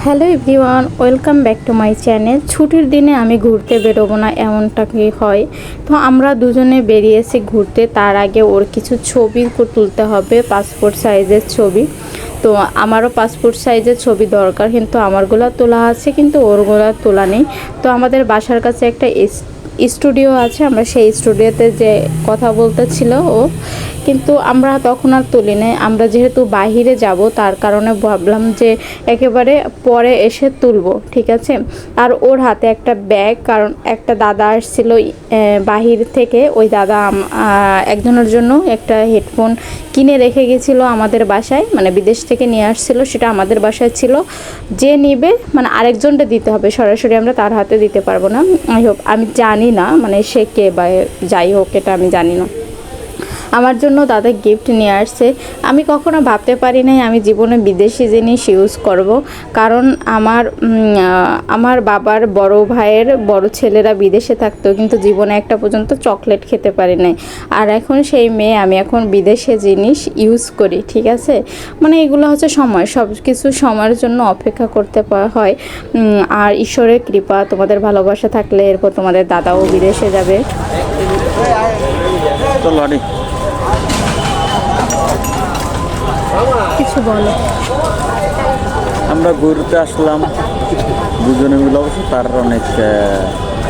Hello everyone, welcome back to my channel. ছুটির দিনে আমি ঘুরতে বেরোবো না এমনটা কি হয়? তো আমরা দুজনে বেরিয়েছি ঘুরতে। তার আগে ওর কিছু ছবি তুলতে হবে, পাসপোর্ট সাইজের ছবি। তো আমারও পাসপোর্ট সাইজের ছবি দরকার, কিন্তু আমারগুলো তোলা আছে, কিন্তু ওরগুলো তোলা নেই। তো আমাদের বাসার কাছে একটা স্টুডিও আছে, আমরা সেই স্টুডিওতে যে কথা বলতেছিল ও, কিন্তু আমরা তখন আর তুলি নাই। আমরা যেহেতু বাহিরে যাব তার কারণে ভাবলাম যে একেবারে পরে এসে তুলব, ঠিক আছে। আর ওর হাতে একটা ব্যাগ, কারণ একটা দাদা আসছিল বাহির থেকে। ওই দাদা একজনের জন্য একটা হেডফোন কিনে রেখে গেছিলো আমাদের বাসায়, মানে বিদেশ থেকে নিয়ে আসছিল, সেটা আমাদের বাসায় ছিল। যে নিবে মানে আরেকজনটা দিতে হবে, সরাসরি আমরা তার হাতে দিতে পারবো না। আমি জানি না মানে সে কে বা যাই হোক, এটা আমি জানি না। আমার জন্য দাদা গিফট নিয়ে আসছে। আমি কখনো ভাবতে পারি নাই আমি জীবনে বিদেশি জিনিস ইউজ করব, কারণ আমার বাবার বড় ভাইয়ের বড় ছেলেরা বিদেশে থাকতো, কিন্তু জীবনে একটা পর্যন্ত চকলেট খেতে পারি নাই। আর এখন সেই মেয়ে, আমি এখন বিদেশে জিনিস ইউজ করি, ঠিক আছে। মানে এগুলো হচ্ছে সময়, সব কিছু সময়ের জন্য অপেক্ষা করতে হয়। আর ঈশ্বরের কৃপা, তোমাদের ভালোবাসা থাকলে এরপর তোমাদের দাদাও বিদেশে যাবে। কিছু বলো। আমরা ঘুরতে আসলাম দুজনে মিলে, অবশ্য তার অনেক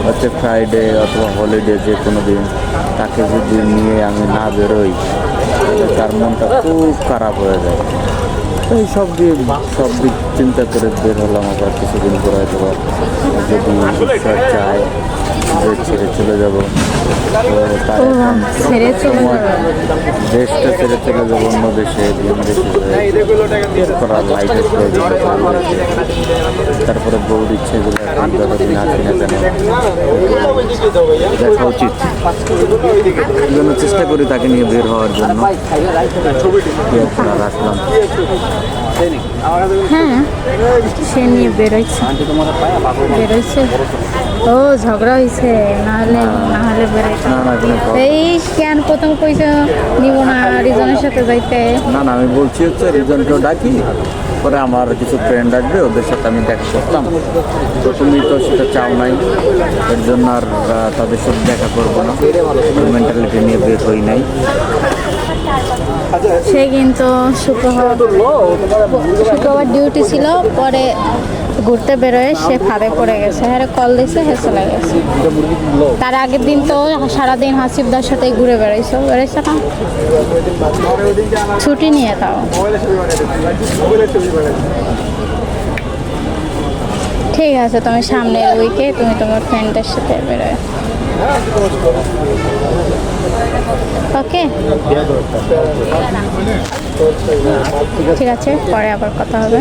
হচ্ছে ফ্রাইডে অথবা হলিডে যে কোনো দিন তাকে যদি নিয়ে আমি না বেরোই তার মনটা খুব খারাপ হয়ে যায়। তো এই সব দিক চিন্তা করে বের হলাম। আবার কিছুদিন পরে হয়তো যদি ঈশ্বর চায় যে ছেড়ে চলে যাবো, দেশটা ছেড়ে চলে যাবো অন্য দেশে, করার লাইফের প্রয়োজন। তারপরে বউর ইচ্ছেগুলো এখন যতদিন আসি না কেন দেখা উচিত, এই জন্য চেষ্টা করি তাকে নিয়ে বের হওয়ার জন্য। রাখলাম হ্যাঁ, সে নিয়ে বেরোচ্ছে। ও ঝগড়া হয়েছে, নাহলে বেরোইছে। এই কেন প্রথম কইছে নিব না রিজনের সাথে যাইতে? না আমি বলছি হচ্ছে রিজনকেও ডাকি, পরে আমার কিছু ফ্রেন্ড আসবে, ওদের সাথে আমি দেখা করতাম। তো তুমি তো সেটা চাও নাই, এর জন্য আর তাদের সাথে দেখা করবো না, মেন্টালিটি নিয়ে বের হই নাই। সে কিন্তু শুক্রবার ডিউটি ছিল, পরে ঘুরতে বেরোয় সে ফাঁদে পড়ে গেছে। হ্যাঁ, কল দিয়েছে, হ্যাঁ চলে গেছে। তার আগের দিন তো সারাদিন হাসিবদার সাথে ঘুরে বেড়াইছে না, ছুটি নিয়ে। তাও ঠিক আছে, তুমি সামনের উইকে তুমি তোমার ফ্রেন্ডের সাথে বেরোয়। ওকে, ঠিক আছে, পরে আবার কথা হবে।